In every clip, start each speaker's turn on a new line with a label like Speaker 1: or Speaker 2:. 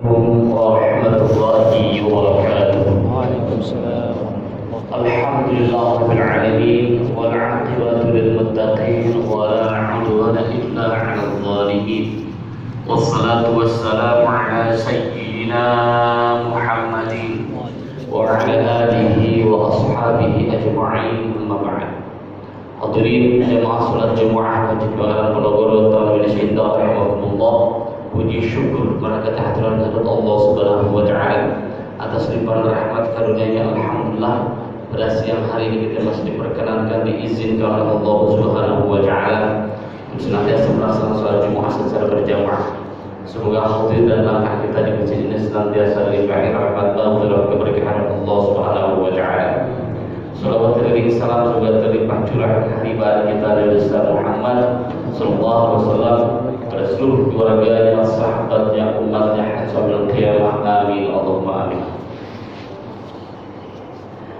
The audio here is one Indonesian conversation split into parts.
Speaker 1: ورحمة الله وبركاته.
Speaker 2: وعليكم السلام ورحمة الله.
Speaker 1: الحمد لله رب العالمين والعاقبة للمتقين ولا عدوان إلا على الظالمين والصلاة والسلام على سيدنا محمد وعلى آله وأصحابه أجمعين. أما بعد. Hadirin jemaah salat Jumat wajib dalam Ponorogo tahun ini rahimahumullah. Puji syukur kepada kehadiran Allah Subhanahu wa taala atas limpahan rahmat karunia-Nya. Alhamdulillah pada siang hari ini kita masih diperkenankan diizinkan oleh Allah Subhanahu wa taala senantiasa melaksanakan salat Jumat secara berjamaah. Semoga hadir dan langkah kita di masjid ini senantiasa dilimpahi rahmat dan keberkahan Allah Subhanahu wa taala. Salawat dan salam semoga terlimpah curah haribat kita dari Nabi Muhammad sallallahu alaihi wasallam pada seluruh keluarganya, sahabatnya, umatnya sampai kiamat. Amin Allahumma amin.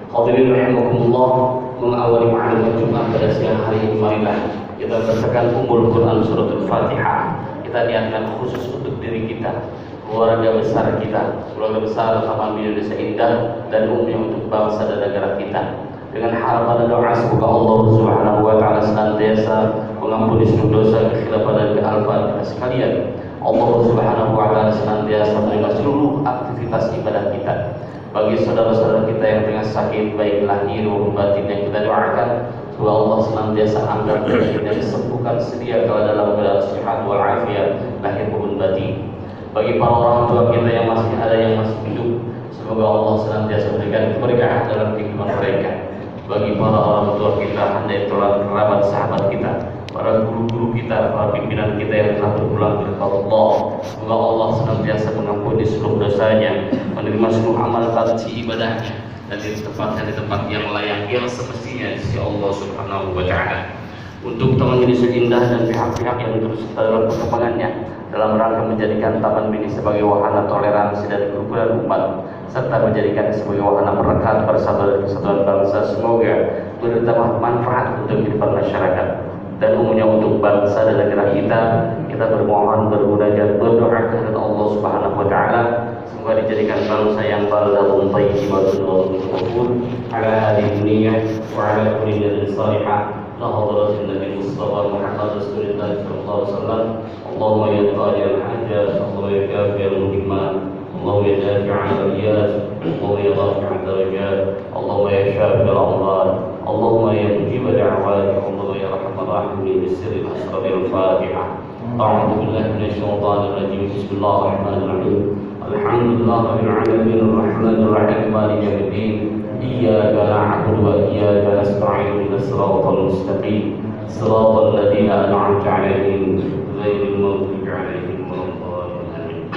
Speaker 1: Hadirin rahimakumullah, mengawali ma'lumat Jumat pada siang hari ini, marilah kita bacakan Ummul Quran suratul Fatihah. Kita niatkan khusus untuk diri kita, keluarga besar kita, keluarga besar Taman Indonesia Indah, dan umumnya untuk bangsa dan negara kita. Dengan harapan dan doa semoga Allah Subhanahu wa taala senantiasa mengampuni seluruh dosa, kekhilafan dan kealfaan kita sekalian. Allah Subhanahu wa taala senantiasa menerima seluruh aktivitas ibadah kita. Bagi saudara-saudara kita yang tengah sakit baik lahir maupun batin, yang kita doakan semoga Allah senantiasa angkat dan disembuhkan sedia kalau dalam keadaan sehat walafiat lahir maupun batin. Bagi para orang tua kita yang masih ada yang masih hidup, semoga Allah senantiasa memberikan keberkahan dalam kehidupan mereka. Bagi para orang tua kita, handai tulang kerabat sahabat kita, para guru-guru kita, para pimpinan kita yang telah berpulang kepada Allah, semoga Allah senantiasa mengampuni seluruh dosanya, menerima seluruh amal taati ibadahnya, dan ditempatkan di tempat yang layak yang semestinya di sisi Allah Subhanahu wa taala. Untuk Taman Indonesia Indah dan pihak-pihak yang terus dalam perkembangannya dalam rangka menjadikan Taman Mini sebagai wahana toleransi dan kerukunan umat, serta menjadikan sebagai wahana perekat persatuan dan kesatuan bangsa, semoga berdampak manfaat untuk kehidupan masyarakat dan umumnya untuk bangsa dan negara kita. Kita bermohon, bermunajat, berdoa kepada Allah Subhanahu wa taala semoga dijadikan bangsa yang baldatun thayyibatun wa ghafur ala hadhihi dunya wa ala kulli niyatin salihah. Hadratin Nabi Mustafa Muhammad Rasulullah sallallahu alaihi wasallam. Allahumma ya qadiyal hajat, Allahumma ya kafiyal muhimmat, Allahumma ya dafi'al riyad, Allahumma ya rafi'al darajat, Allahumma ya syafi'al amwal, Allahumma ya mujib da'awat, Allahumma ya arhamar rahimin. Bisirril asraril Fatihah. A'udzu billahi minasy syaithanir rajim. Bismillahirrahmanirrahim. Alhamdulillahirabbil alamin arrahmanir rahim maliki yaumiddin. Iyyaka na'budu wa iyyaka nasta'in. Ihdinas siratal mustaqim. Siratal ladzina an'amta 'alaihim ghairil maghdubi 'alaihim waladdallin.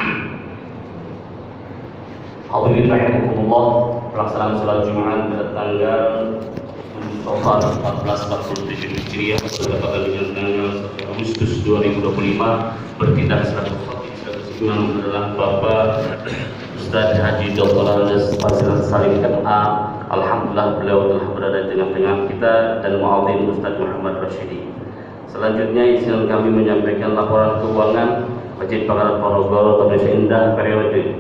Speaker 1: Hadirin rahimakumullah, pelaksanaan salat Jumat pada tanggal 7 Safar 1447 Hijriah bertepatan dengan tanggal 1 Agustus 2025 bertindak selaku khatib sekaligus imam adalah Bapak Ustaz Haji Dr. Andes Fasilat Salim MA. Alhamdulillah beliau telah berada di tengah-tengah kita, dan muadzin Ustaz Muhammad Rasyidi. Selanjutnya izinkan kami menyampaikan laporan keuangan Masjid Pangarat Ponorogo Indonesia Indah periode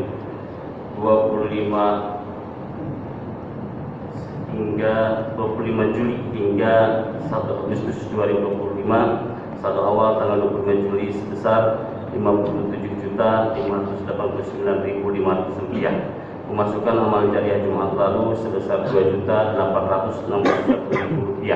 Speaker 1: 25 Juli hingga 1 Agustus 2025. Saldo awal tanggal 25 Juli sebesar Rp57.589.500. Pemasukan amal jariah Jumat lalu sebesar Rp2.861.000.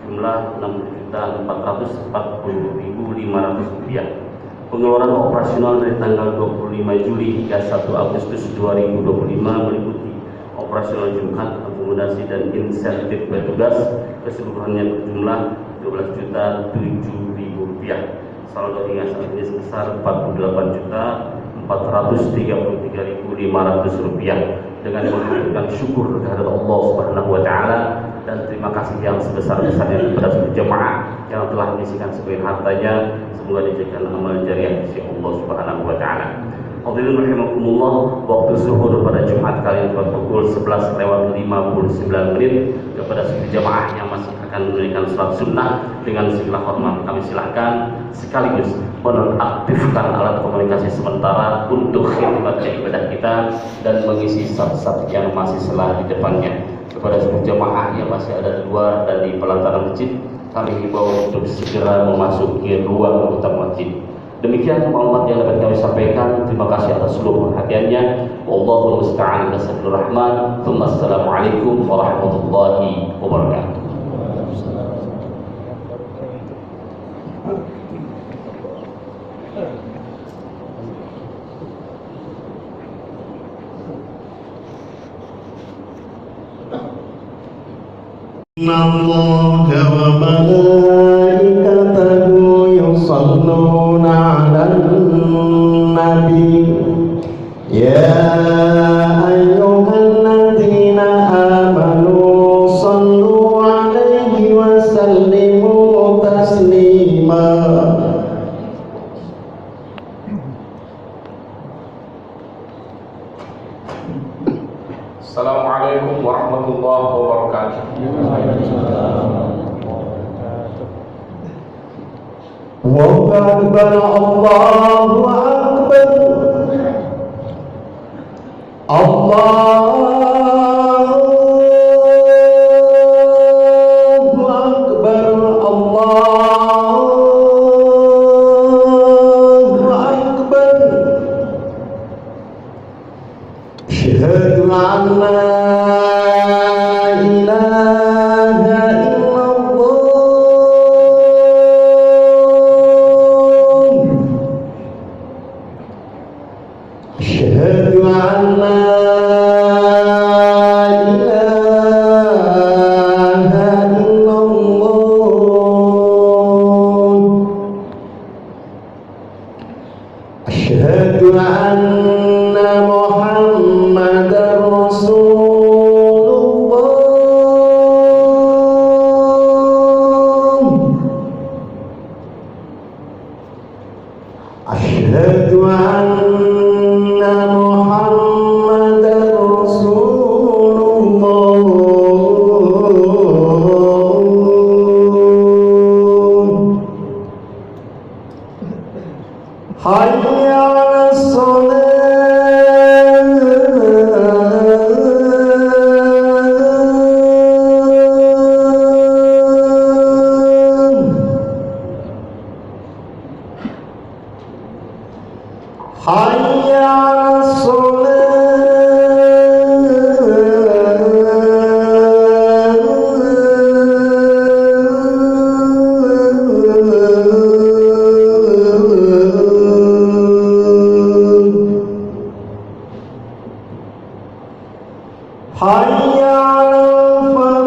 Speaker 1: Jumlah Rp60.440.500. Pengeluaran operasional dari tanggal 25 Juli hingga 1 Agustus 2025 meliputi operasional Jumat, akomodasi dan insentif petugas keseluruhannya berjumlah Rp12.007.000. Saldo hingga saat ini sebesar Rp4.433.500 dengan mengaturkan syukur kehadirat Allah Subhanahu wa taala dan terima kasih yang sebesar-besarnya kepada seluruh jemaah yang telah menyisikan sebagian hartanya. Semoga dijadikan amal jariah di sisi Allah Subhanahu wa taala. Hadirin rahimakumullah, waktu zuhur pada Jumat kali ini pukul 11:59 kepada seluruh jamaah yang masih akan menunaikan salat sunnah dengan segala hormat kami silahkan sekaligus menonaktifkan alat komunikasi sementara untuk khidmat ibadah kita dan mengisi saf-saf yang masih selah di depannya. Kepada seluruh jamaah yang masih ada di luar dan di pelataran masjid, kami himbau untuk segera memasuki ruang utama masjid. Demikian maklumat yang dapat kami sampaikan. Terima kasih atas seluruh perhatiannya. Wallahul musta'an. Bismillahirrahmanirrahim. Assalamualaikum warahmatullahi wabarakatuh.
Speaker 3: Innallaha wa malaikatahu yusholluna 'alan nabi ya ayyuhalladzina amanu shallu 'alaihi wa sallimu taslima.
Speaker 4: Assalamualaikum warahmatullahi wabarakatuh.
Speaker 3: Allahu akbar, Allahu akbar, Allahu akbar, Allahu akbar. Asyhadu an la ilaha illallah. Asyhadu an la ilaha illallah. Asyhadu anna Muhammadar Rasulullah. Asyhadu anna Muhammadar Rasulullah. Hayya 'alas shalah. Hayya 'alas shalah. Hayya 'alal falah.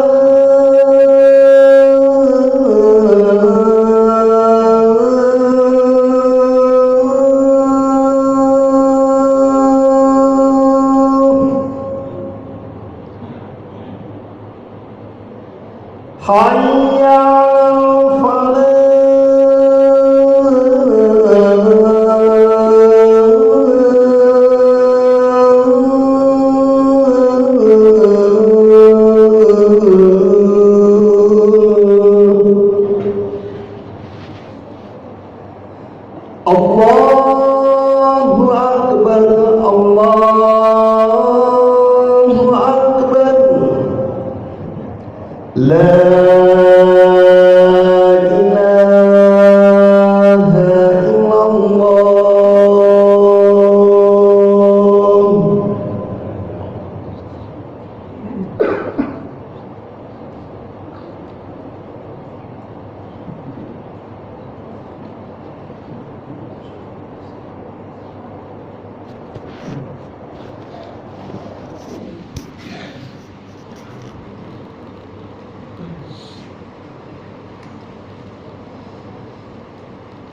Speaker 3: Hayya 'alal Allahu akbar, Allahu akbar. La ilaha illallah.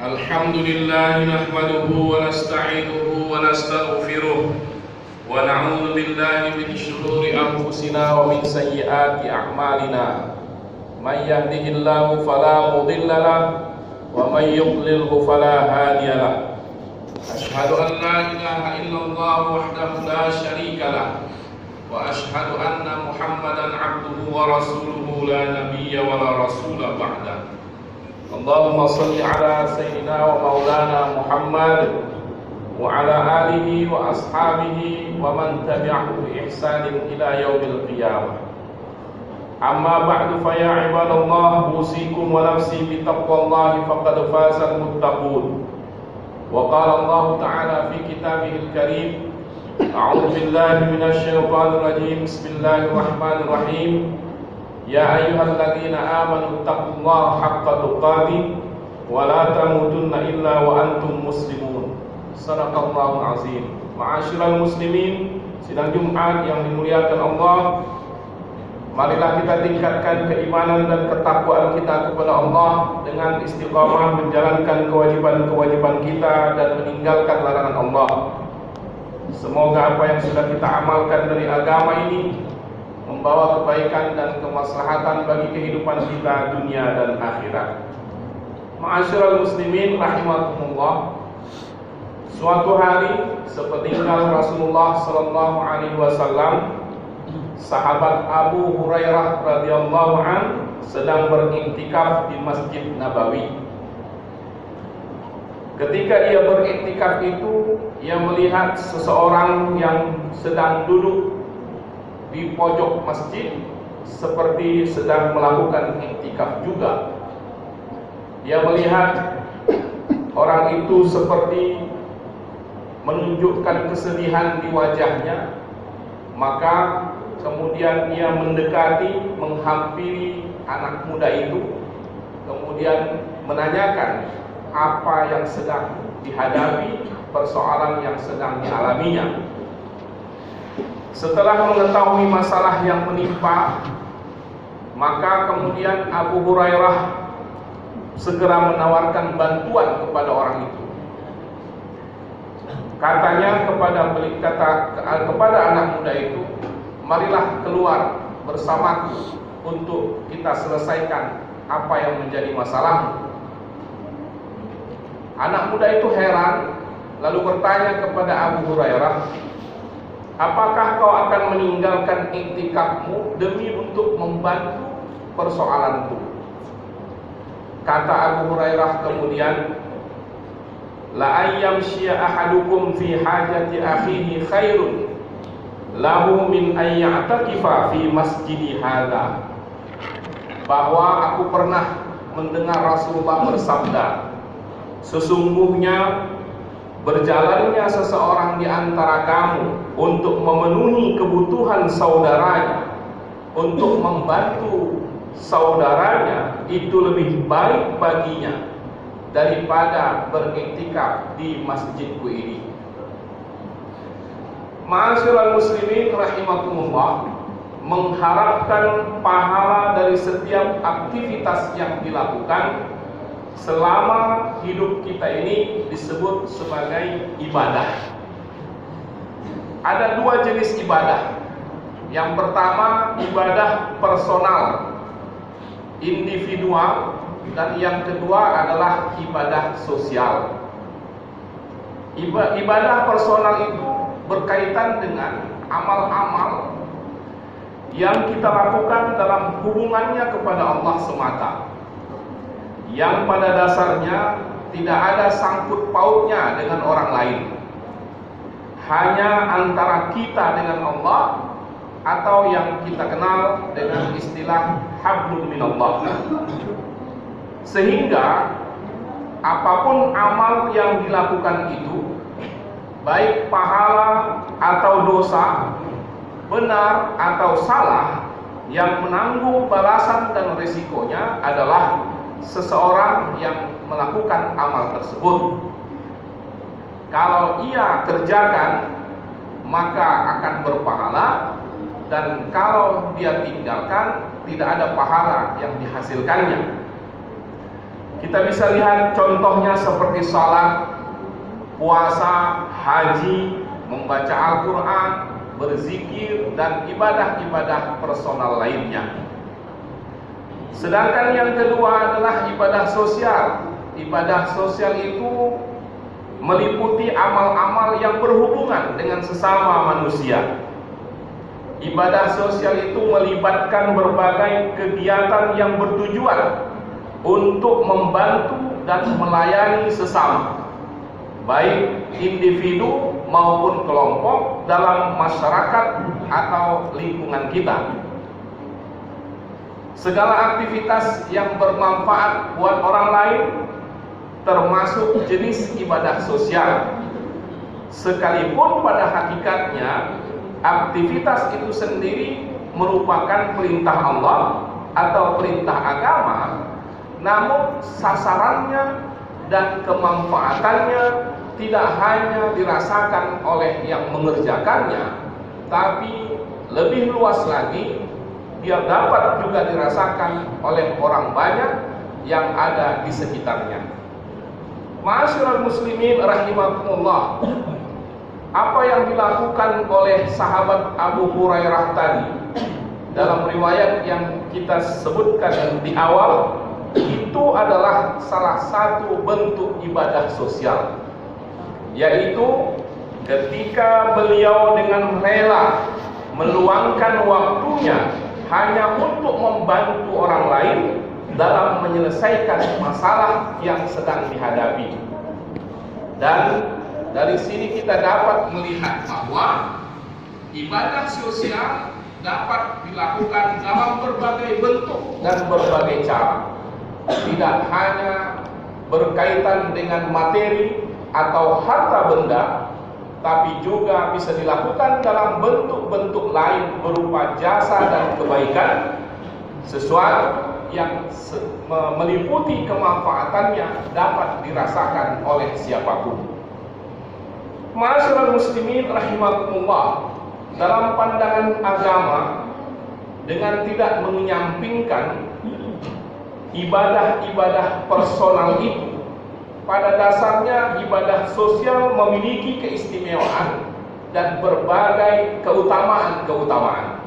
Speaker 4: Alhamdulillah nahmaduhu wa nasta'inuhu wa nastaghfiruh wa na'udzu billahi min shururi anfusina wa min sayyiati a'malina. May yahdihillahu fala mudilla lahu wa may yudlilhu fala hadiya lahu. أشهد أن لا إله إلا الله وحده لا شريك له وأشهد أن محمدا عبده ورسوله لا نبي ولا رسول بعده. اللهم صل على سيدنا ومولانا محمد وعلى آله وأصحابه ومن تبعه بإحسان إلى يوم القيامة. أما بعد فيا عباد الله أوصيكم ونفسي بتقوى الله فقد فاز المتقون. وقال الله تعالى في كتابه الكريم: أعوذ بالله من الشيطان الرجيم بسم الله الرحمن الرحيم يا أيها الذين آمنوا اتقوا الله حق تقاته ولا تموتن إلا وأنتم مسلمون. Sadaqallahul azim. Ma'asyiral muslimin, sidang Jumat yang dimuliakan Allah, marilah kita tingkatkan keimanan dan ketakwaan kita kepada Allah dengan istiqamah menjalankan kewajiban-kewajiban kita dan meninggalkan larangan Allah. Semoga apa yang sudah kita amalkan dari agama ini membawa kebaikan dan kemaslahatan bagi kehidupan kita dunia dan akhirat. Ma'asyiral muslimin rahimakumullah. Suatu hari sepeninggal Rasulullah sallallahu alaihi wasallam, sahabat Abu Hurairah radhiyallahu an sedang beriktikaf di Masjid Nabawi. Ketika ia beriktikaf itu, ia melihat seseorang yang sedang duduk di pojok masjid seperti sedang melakukan iktikaf juga. Ia melihat orang itu seperti menunjukkan kesedihan di wajahnya, maka kemudian ia mendekati, menghampiri anak muda itu, kemudian menanyakan apa yang sedang dihadapi, persoalan yang sedang dialaminya. Setelah mengetahui masalah yang menimpa, maka kemudian Abu Hurairah segera menawarkan bantuan kepada orang itu. Katanya kepada anak muda itu, marilah keluar bersamaku untuk kita selesaikan apa yang menjadi masalahmu. Anak muda itu heran, lalu bertanya kepada Abu Hurairah, apakah kau akan meninggalkan iktikafmu demi untuk membantu persoalanku? Kata Abu Hurairah kemudian, la ayyamshiya ahadukum fi hajati akhihi khairun lahu min ayya'takifa fi masjidi hadha. Bahwa aku pernah mendengar Rasulullah bersabda, sesungguhnya berjalannya seseorang di antara kamu untuk memenuhi kebutuhan saudaranya, untuk membantu saudaranya, itu lebih baik baginya daripada beriktikaf di masjidku ini. Ma'asyiral muslimin rahimakumullah, mengharapkan pahala dari setiap aktivitas yang dilakukan selama hidup kita ini disebut sebagai ibadah. Ada dua jenis ibadah. Yang pertama ibadah personal, individual, dan yang kedua adalah ibadah sosial. Ibadah personal itu berkaitan dengan amal-amal yang kita lakukan dalam hubungannya kepada Allah semata, yang pada dasarnya tidak ada sangkut pautnya dengan orang lain, hanya antara kita dengan Allah, atau yang kita kenal dengan istilah hablum minallah. Sehingga apapun amal yang dilakukan itu, baik pahala atau dosa, benar atau salah, yang menanggung balasan dan risikonya adalah seseorang yang melakukan amal tersebut. Kalau ia kerjakan, maka akan berpahala, dan kalau dia tinggalkan, tidak ada pahala yang dihasilkannya. Kita bisa lihat contohnya seperti salat, puasa, haji, membaca Al-Quran, berzikir, dan ibadah-ibadah personal lainnya. Sedangkan yang kedua adalah ibadah sosial. Ibadah sosial itu meliputi amal-amal yang berhubungan dengan sesama manusia. Ibadah sosial itu melibatkan berbagai kegiatan yang bertujuan untuk membantu dan melayani sesama, baik individu maupun kelompok dalam masyarakat atau lingkungan kita. Segala aktivitas yang bermanfaat buat orang lain termasuk jenis ibadah sosial, sekalipun pada hakikatnya aktivitas itu sendiri merupakan perintah Allah atau perintah agama, namun sasarannya dan kemanfaatannya tidak hanya dirasakan oleh yang mengerjakannya, tapi lebih luas lagi dia dapat juga dirasakan oleh orang banyak yang ada di sekitarnya. Ma'asyiral muslimin rahimakumullah, apa yang dilakukan oleh sahabat Abu Hurairah tadi dalam riwayat yang kita sebutkan di awal, itu adalah salah satu bentuk ibadah sosial, yaitu ketika beliau dengan rela meluangkan waktunya hanya untuk membantu orang lain dalam menyelesaikan masalah yang sedang dihadapi. Dan dari sini kita dapat melihat bahwa ibadah sosial dapat dilakukan dalam berbagai bentuk dan berbagai cara. Tidak hanya berkaitan dengan materi atau harta benda, tapi juga bisa dilakukan dalam bentuk-bentuk lain berupa jasa dan kebaikan, sesuatu yang meliputi kemanfaatannya dapat dirasakan oleh siapapun. Ma'asyiral muslimin rahimakumullah, dalam pandangan agama, dengan tidak menyampingkan ibadah-ibadah personal itu, pada dasarnya ibadah sosial memiliki keistimewaan dan berbagai keutamaan-keutamaan.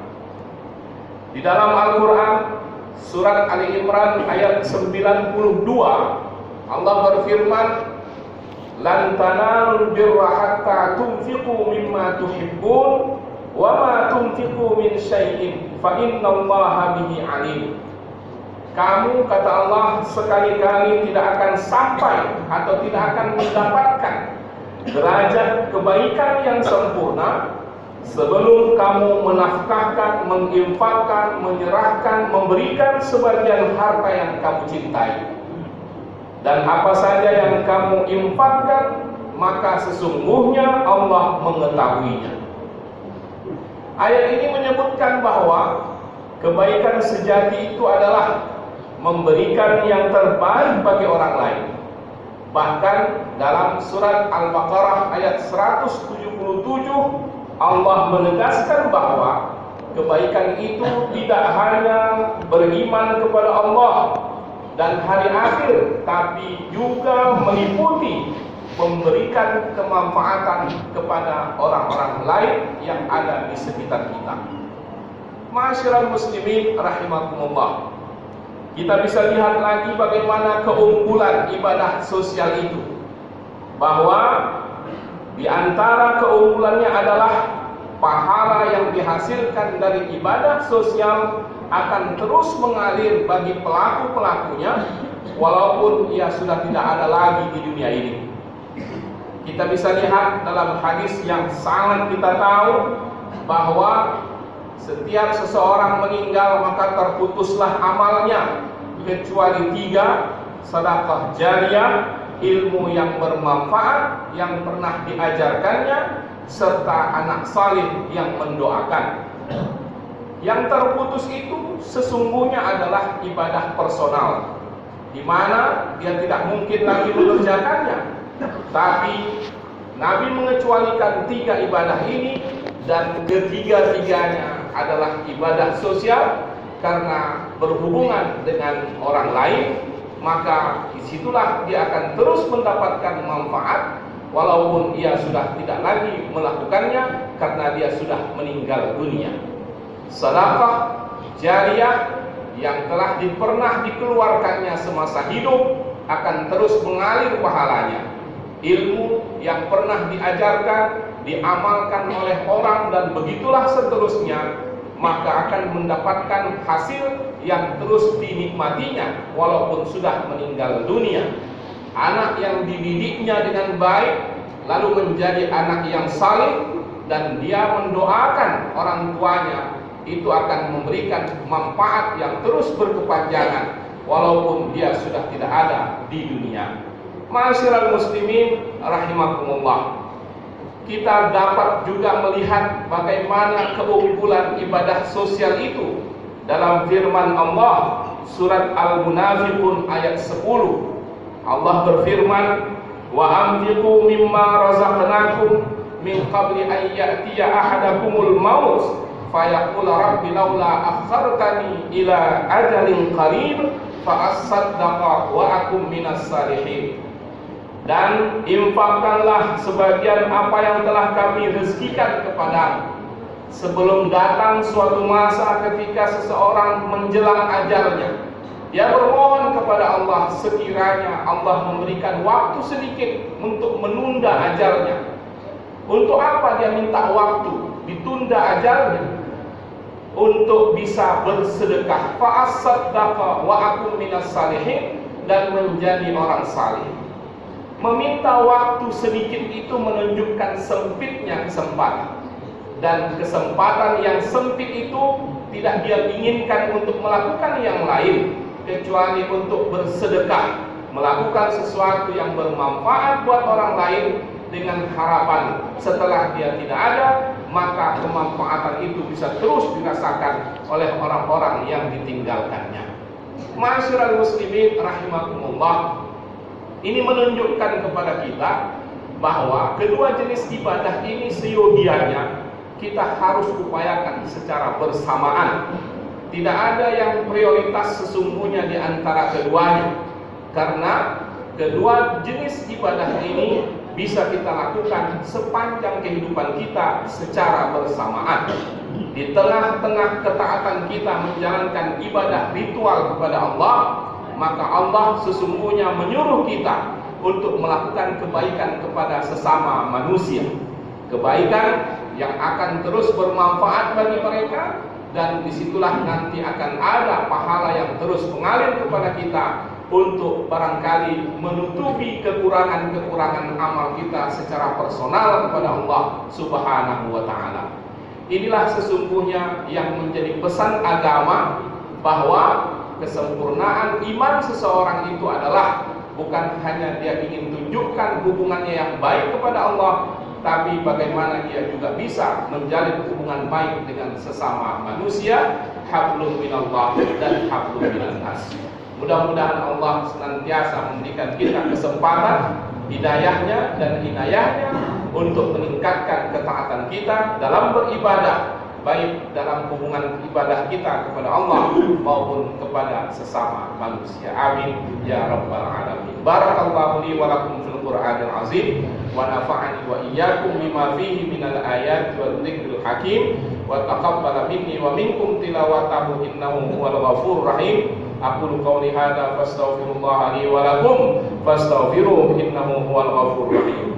Speaker 4: Di dalam Al-Quran surat Ali Imran ayat 92, Allah berfirman, "Lan tanalul birra hatta tunfiqu mimma tuhibbun wa ma tunfiqu min syai'in fa innallaha bihi alim." Kamu, kata Allah, sekali-kali tidak akan sampai atau tidak akan mendapatkan derajat kebaikan yang sempurna sebelum kamu menafkahkan, menginfakkan, menyerahkan, memberikan sebagian harta yang kamu cintai. Dan apa saja yang kamu infakkan, maka sesungguhnya Allah mengetahuinya. Ayat ini menyebutkan bahwa kebaikan sejati itu adalah memberikan yang terbaik bagi orang lain. Bahkan dalam surat Al-Baqarah ayat 177, Allah menegaskan bahwa kebaikan itu tidak hanya beriman kepada Allah dan hari akhir, tapi juga meliputi memberikan kemanfaatan kepada orang-orang lain yang ada di sekitar kita. Ma'asyiral muslimin rahimakumullah, kita bisa lihat lagi bagaimana keunggulan ibadah sosial itu, bahwa di antara keunggulannya adalah pahala yang dihasilkan dari ibadah sosial akan terus mengalir bagi pelaku-pelakunya walaupun ia sudah tidak ada lagi di dunia ini. Kita bisa lihat dalam hadis yang sangat kita tahu bahwa setiap seseorang meninggal maka terputuslah amalnya kecuali 3: sedekah jariyah, ilmu yang bermanfaat yang pernah diajarkannya, serta anak saleh yang mendoakan. Yang terputus itu sesungguhnya adalah ibadah personal, di mana dia tidak mungkin lagi mengerjakannya. Tapi Nabi mengecualikan 3 ibadah ini, dan ketiga-tiganya adalah ibadah sosial karena berhubungan dengan orang lain. Maka disitulah dia akan terus mendapatkan manfaat walaupun ia sudah tidak lagi melakukannya karena dia sudah meninggal dunia. Sedekah jariyah yang telah pernah dikeluarkannya semasa hidup akan terus mengalir pahalanya. ilmu yang pernah diajarkan, diamalkan oleh orang dan begitulah seterusnya, maka akan mendapatkan hasil yang terus dinikmatinya walaupun sudah meninggal dunia. Anak yang dididiknya dengan baik lalu menjadi anak yang saleh dan dia mendoakan orang tuanya, itu akan memberikan manfaat yang terus berkepanjangan walaupun dia sudah tidak ada di dunia. Ma'asyiral muslimin rahimakumullah, kita dapat juga melihat bagaimana keunggulan ibadah sosial itu dalam firman Allah surat Al-Munafiqun ayat 10. Allah berfirman, wa anfiqu mimma razaqnakum min qabli an ya'tiya ahadakumul maut fayaqul rabbi laula akhartani ila ajalin qarib fa asaddaqa wa akum minas salihin. Dan infakkanlah sebagian apa yang telah kami rezekikan kepadamu sebelum datang suatu masa ketika seseorang menjelang ajalnya. Dia bermohon kepada Allah sekiranya Allah memberikan waktu sedikit untuk menunda ajalnya. Untuk apa dia minta waktu ditunda ajalnya? Untuk bisa bersedekah, fa asaddaqa wa akum minas salihin, dan menjadi orang saleh. Meminta waktu sedikit itu menunjukkan sempitnya kesempatan, dan kesempatan yang sempit itu tidak dia inginkan untuk melakukan yang lain kecuali untuk bersedekah, melakukan sesuatu yang bermanfaat buat orang lain dengan harapan setelah dia tidak ada maka kemanfaatan itu bisa terus dirasakan oleh orang-orang yang ditinggalkannya. Ma'asyiral muslimin rahimakumullah, ini menunjukkan kepada kita bahwa kedua jenis ibadah ini seyogianya kita harus upayakan secara bersamaan. Tidak ada yang prioritas sesungguhnya di antara keduanya, karena kedua jenis ibadah ini bisa kita lakukan sepanjang kehidupan kita secara bersamaan. Di tengah-tengah ketaatan kita menjalankan ibadah ritual kepada Allah, maka Allah sesungguhnya menyuruh kita untuk melakukan kebaikan kepada sesama manusia. Kebaikan yang akan terus bermanfaat bagi mereka, dan disitulah nanti akan ada pahala yang terus mengalir kepada kita untuk barangkali menutupi kekurangan-kekurangan amal kita secara personal kepada Allah Subhanahu wa ta'ala. Inilah sesungguhnya yang menjadi pesan agama, bahwa kesempurnaan iman seseorang itu adalah bukan hanya dia ingin tunjukkan hubungannya yang baik kepada Allah, tapi bagaimana dia juga bisa menjalin hubungan baik dengan sesama manusia. Hablum minallah dan hablum minan nas. Mudah-mudahan Allah senantiasa memberikan kita kesempatan, hidayahnya dan inayahnya untuk meningkatkan ketaatan kita dalam beribadah, baik dalam hubungan ibadah kita kepada Allah maupun kepada sesama manusia. Amin ya rabbal alamin. Barakallahu li wa lakum fil Qur'anil azim wa nafa'ani wa iyyakum bima fihi minal ayati wal dzikril hakim wa taqabbala minni wa minkum tilawatahu innahu huwal ghafurur rahim. Aqulu qawli hadza fastaghfirullah li wa lakum fastaghfiruhu innahu huwal ghafurur rahim.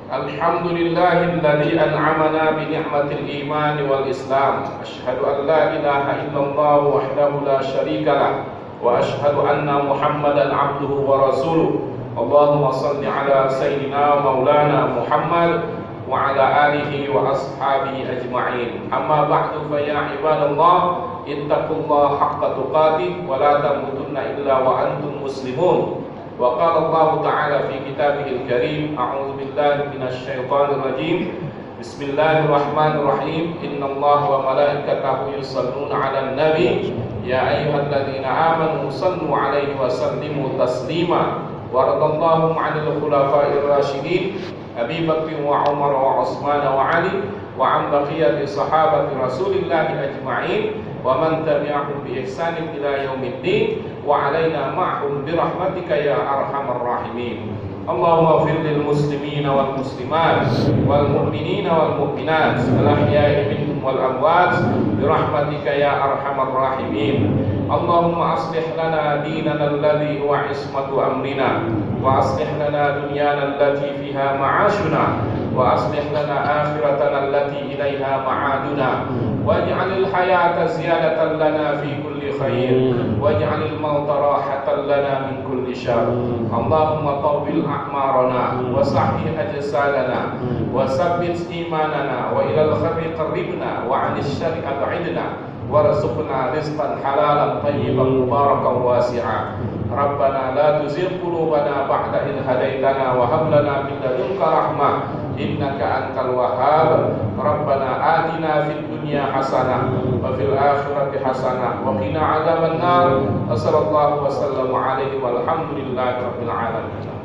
Speaker 4: Alhamdulillahilladzi an'amana bi ni'matil iman wal islam. Asyhadu an la ilaha illallah wahdahu la syarika lah wa asyhadu anna Muhammadan abduhu wa rasuluh. Allahumma shalli ala sayyidina maulana Muhammad wa ala alihi wa ashabihi ajma'in. Amma ba'du, fa ya ibadallah, ittaqullaha haqqa tuqatih wa la tamutunna illa wa antum muslimun. Wa qala Allah ta'ala fi kitabihil karim, a'udzu billahi minasy syaithanir rajim. Bismillahirrahmanirrahim. Innallaha wa malaikatahu yusholluna 'alan nabi ya ayyuhalladzina amanu shallu 'alaihi wa sallimu taslima. Wa radallahu 'anil khulafa'ir rasyidin Abi Bakr wa Umar wa Utsman wa Ali وعن بقية صحابة رسول الله أجمعين ومن تبعهم بإحسان إلى يوم الدين وعلينا معهم برحمتك يا أرحم الراحمين. اللهم اغفر للمسلمين والمسلمات والمؤمنين والمؤمنات الأحياء منهم والأموات برحمتك يا أرحم الراحمين. اللهم أصلح لنا ديننا الذي هو عصمة أمرنا وأصلح لنا دنيانا التي فيها معاشنا وأصلح لنا آخرتنا التي إليها معادنا واجعل الحياة زيادة لنا في كل خير واجعل الموت راحة لنا من كل شر. اللهم طول أعمارنا وصحح أجسادنا وثبت إيماننا وإلى الخير قربنا وعن الشر أبعدنا وارزقنا رزقا حلالا طيبا مباركا واسعا. ربنا لا تزغ قلوبنا بعد إذ هديتنا وهب لنا من لدنك رحمة إنك أنت الوهاب. ربنا آتنا في الدنيا حسنة وفي الآخرة حسنة وقنا عذاب النار. وصلى الله وسلم عليه والحمد لله رب العالمين.